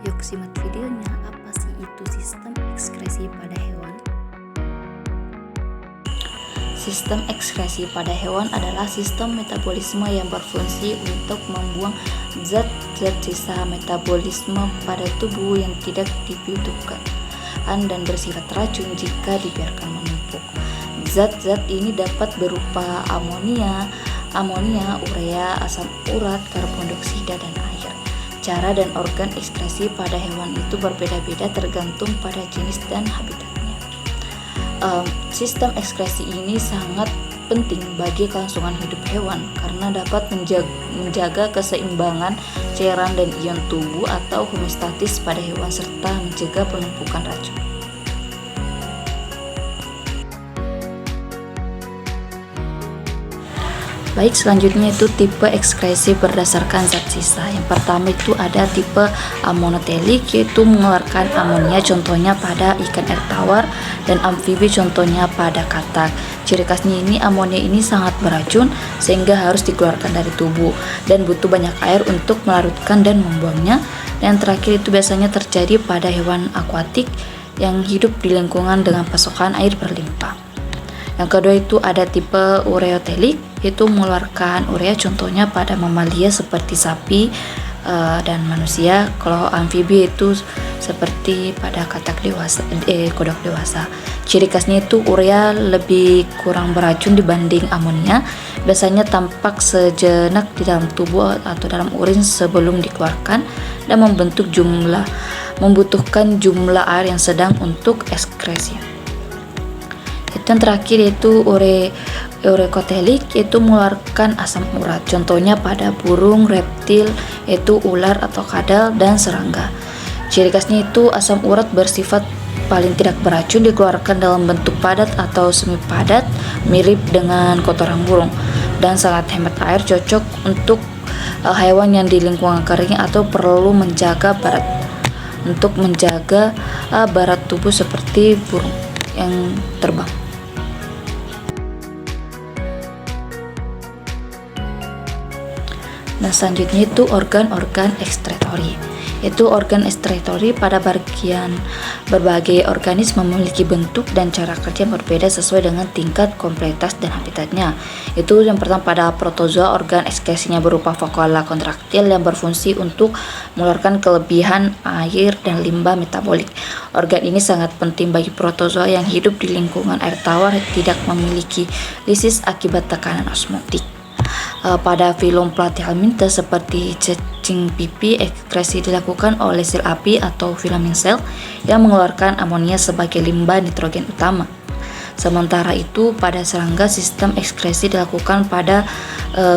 Yuk simak videonya, apa sih itu sistem ekskresi pada hewan? Sistem ekskresi pada hewan adalah sistem metabolisme yang berfungsi untuk membuang zat-zat sisa metabolisme pada tubuh yang tidak dibutuhkan dan bersifat racun jika dibiarkan menumpuk. Zat-zat ini dapat berupa amonia, urea, asam urat, karbon dioksida, dan air. Cara dan organ ekskresi pada hewan itu berbeda-beda tergantung pada jenis dan habitatnya. Sistem ekskresi ini sangat penting bagi kelangsungan hidup hewan karena dapat menjaga keseimbangan cairan dan ion tubuh atau homeostatis pada hewan serta mencegah penumpukan racun. Baik, selanjutnya itu tipe ekskresi berdasarkan zat sisa. Yang pertama itu ada tipe amonotelik, yaitu mengeluarkan amonia contohnya pada ikan air tawar, dan amfibi contohnya pada katak. Ciri khasnya ini amonia ini sangat beracun sehingga harus dikeluarkan dari tubuh dan butuh banyak air untuk melarutkan dan membuangnya. Dan terakhir itu biasanya terjadi pada hewan akuatik yang hidup di lingkungan dengan pasokan air berlimpah. Yang kedua itu ada tipe ureotelik, yaitu mengeluarkan urea contohnya pada mamalia seperti sapi dan manusia. Kalau amfibi itu seperti pada katak dewasa, kodok dewasa. Ciri khasnya itu urea lebih kurang beracun dibanding amonia. Biasanya tampak sejenak di dalam tubuh atau dalam urin sebelum dikeluarkan dan membutuhkan jumlah air yang sedang untuk ekskresi. Yang terakhir yaitu ureotelik, yaitu mengeluarkan asam urat contohnya pada burung, reptil yaitu ular atau kadal, dan serangga. Ciri khasnya itu asam urat bersifat paling tidak beracun, dikeluarkan dalam bentuk padat atau semi padat mirip dengan kotoran burung, dan sangat hemat air, cocok untuk hewan yang di lingkungan kering atau perlu menjaga barat tubuh seperti burung yang terbang. Nah, selanjutnya itu organ-organ ekskretori. Yaitu organ ekskretori pada berbagai organisme memiliki bentuk dan cara kerja berbeda sesuai dengan tingkat kompleksitas dan habitatnya. Itu yang pertama, pada protozoa organ ekskresinya berupa vakuola kontraktil yang berfungsi untuk mengeluarkan kelebihan air dan limbah metabolik. Organ ini sangat penting bagi protozoa yang hidup di lingkungan air tawar tidak memiliki lisis akibat tekanan osmotik. Pada filum Platyhelminthes seperti cacing pipi, ekskresi dilakukan oleh sel api atau filament sel yang mengeluarkan amonia sebagai limbah nitrogen utama. Sementara itu pada serangga sistem ekskresi dilakukan pada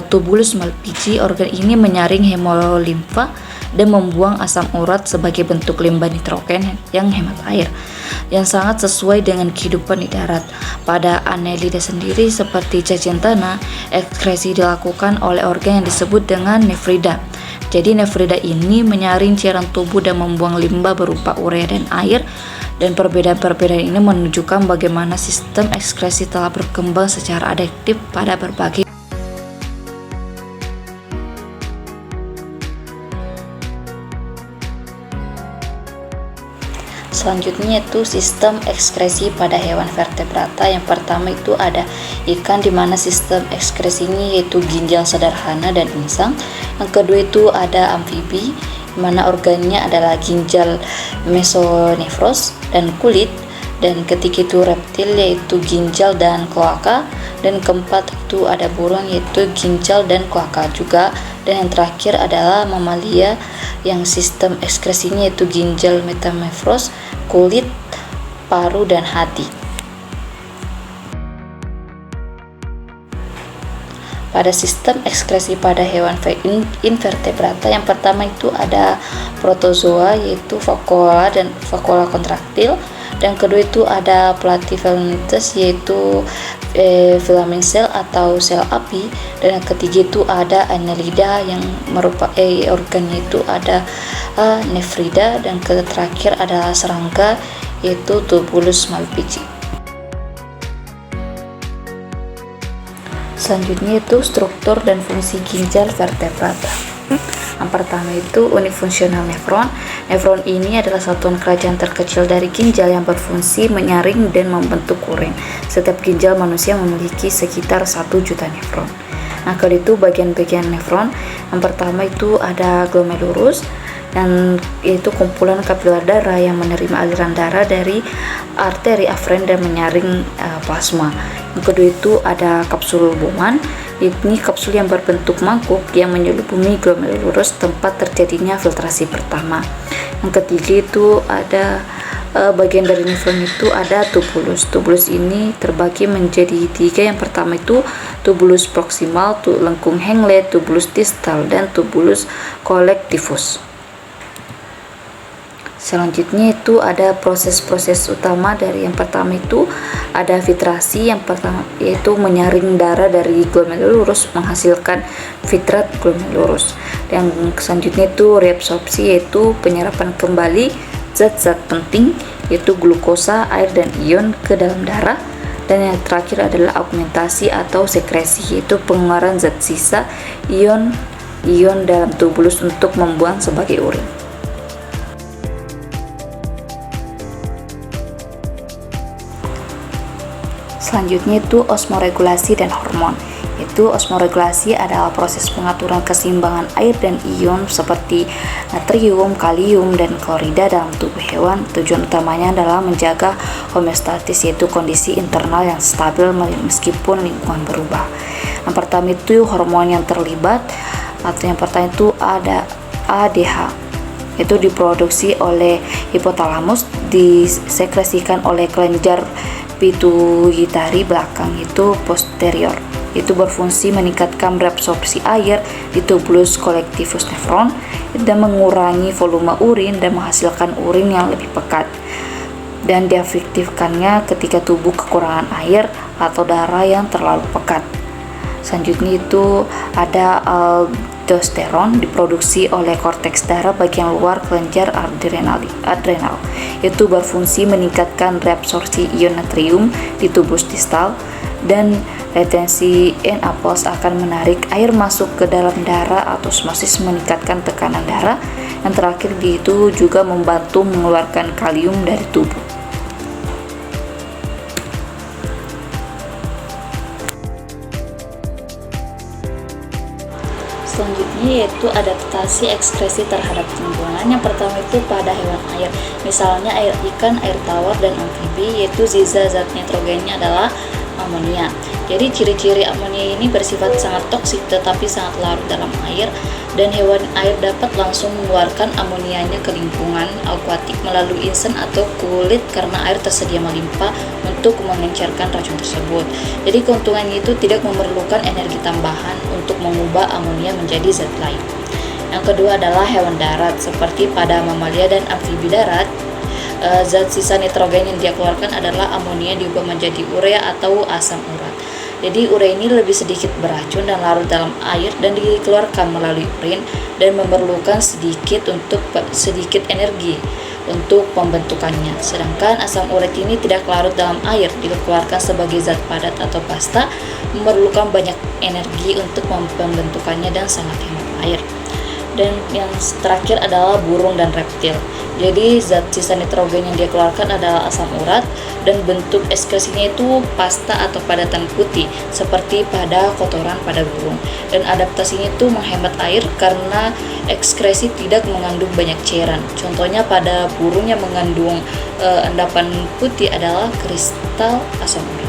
tubulus Malpighi. Organ ini menyaring hemolimfa dan membuang asam urat sebagai bentuk limbah nitrogen yang hemat air, yang sangat sesuai dengan kehidupan di darat. Pada Annelida sendiri seperti cacing tanah, ekskresi dilakukan oleh organ yang disebut dengan nefrida. Jadi nefrida ini menyaring cairan tubuh dan membuang limbah berupa urea dan air, dan perbedaan-perbedaan ini menunjukkan bagaimana sistem ekskresi telah berkembang secara adaptif pada berbagai. Selanjutnya itu sistem ekskresi pada hewan vertebrata. Yang pertama itu ada ikan, di mana sistem ekskresinya yaitu ginjal sederhana dan insang. Yang kedua itu ada amfibi, di mana organnya adalah ginjal, mesonefros, dan kulit. Dan ketiga itu reptil, yaitu ginjal dan kloaka. Dan keempat itu ada burung, yaitu ginjal dan kloaka juga. Dan yang terakhir adalah mamalia yang sistem ekskresinya yaitu ginjal, metamorfos, kulit, paru, dan hati. Pada sistem ekskresi pada hewan invertebrata, yang pertama itu ada protozoa, yaitu vakuola dan vakuola kontraktil. Dan kedua itu ada platyhelminthes, yaitu filament sel atau sel api. Dan yang ketiga itu ada Annelida yang merupakan organnya itu ada nephrida. Dan terakhir adalah serangga, yaitu Tubulus malpighi. Selanjutnya itu struktur dan fungsi ginjal vertebrata. Yang pertama itu unit fungsional nefron. Nefron ini adalah satuan kerajaan terkecil dari ginjal yang berfungsi menyaring dan membentuk urin. Setiap ginjal manusia memiliki sekitar 1 juta nefron. Nah, kalau itu bagian-bagian nefron, yang pertama itu ada glomerulus, dan yaitu kumpulan kapiler darah yang menerima aliran darah dari arteri aferen dan menyaring plasma. Yang kedua itu ada kapsul Bowman. Ini kapsul yang berbentuk mangkuk yang menyelubungi glomerulus, tempat terjadinya filtrasi pertama. Yang ketiga itu ada bagian dari nefron itu ada tubulus. Tubulus ini terbagi menjadi 3. Yang pertama itu tubulus proksimal, lengkung Henle, tubulus distal, dan tubulus collectivus. Selanjutnya itu ada proses-proses utama. Dari yang pertama itu ada filtrasi, yang pertama yaitu menyaring darah dari glomerulus menghasilkan filtrat glomerulus. Yang selanjutnya itu reabsorpsi, yaitu penyerapan kembali zat-zat penting yaitu glukosa, air, dan ion ke dalam darah. Dan yang terakhir adalah augmentasi atau sekresi, yaitu pengeluaran zat sisa ion dalam tubulus untuk membuang sebagai urin. Selanjutnya itu osmoregulasi dan hormon. Itu osmoregulasi adalah proses pengaturan keseimbangan air dan ion seperti natrium, kalium, dan klorida dalam tubuh hewan. Tujuan utamanya adalah menjaga homeostatis, yaitu kondisi internal yang stabil meskipun lingkungan berubah. Yang pertama itu hormon yang terlibat, atau yang pertama itu ada ADH. Itu diproduksi oleh hipotalamus, disekresikan oleh kelenjar pituitari belakang itu posterior. Itu berfungsi meningkatkan reabsorpsi air di tubulus collectivus nefron dan mengurangi volume urin dan menghasilkan urin yang lebih pekat, dan diefektifkannya ketika tubuh kekurangan air atau darah yang terlalu pekat. Selanjutnya itu ada aldosteron, diproduksi oleh korteks darah bagian luar kelenjar adrenal, itu berfungsi meningkatkan reabsorpsi ion natrium di tubulus distal, dan retensi NA+ akan menarik air masuk ke dalam darah atau osmosis meningkatkan tekanan darah. Yang terakhir itu juga membantu mengeluarkan kalium dari tubuh. Selanjutnya yaitu adaptasi ekskresi terhadap lingkungan. Yang pertama itu pada hewan air, misalnya air ikan, air tawar, dan amfibi, yaitu zat nitrogennya adalah amonia. Jadi ciri-ciri amonia ini bersifat sangat toksik tetapi sangat larut dalam air, dan hewan air dapat langsung mengeluarkan amonianya ke lingkungan akuatik melalui insen atau kulit karena air tersedia melimpah untuk mengencerkan racun tersebut. Jadi keuntungannya itu tidak memerlukan energi tambahan untuk mengubah amonia menjadi zat lain. Yang kedua adalah hewan darat, seperti pada mamalia dan amfibi darat. Zat sisa nitrogen yang dia keluarkan adalah amonia diubah menjadi urea atau asam urat. Jadi urea ini lebih sedikit beracun dan larut dalam air dan dikeluarkan melalui urin dan memerlukan sedikit energi untuk pembentukannya. Sedangkan asam urat ini tidak larut dalam air, dikeluarkan sebagai zat padat atau pasta, memerlukan banyak energi untuk pembentukannya dan sangat hemat air. Dan yang terakhir adalah burung dan reptil. Jadi zat sisa nitrogen yang dia keluarkan adalah asam urat dan bentuk ekskresinya itu pasta atau padatan putih seperti pada kotoran pada burung. Dan adaptasinya itu menghemat air karena ekskresi tidak mengandung banyak cairan. Contohnya pada burung yang mengandung endapan putih adalah kristal asam urat.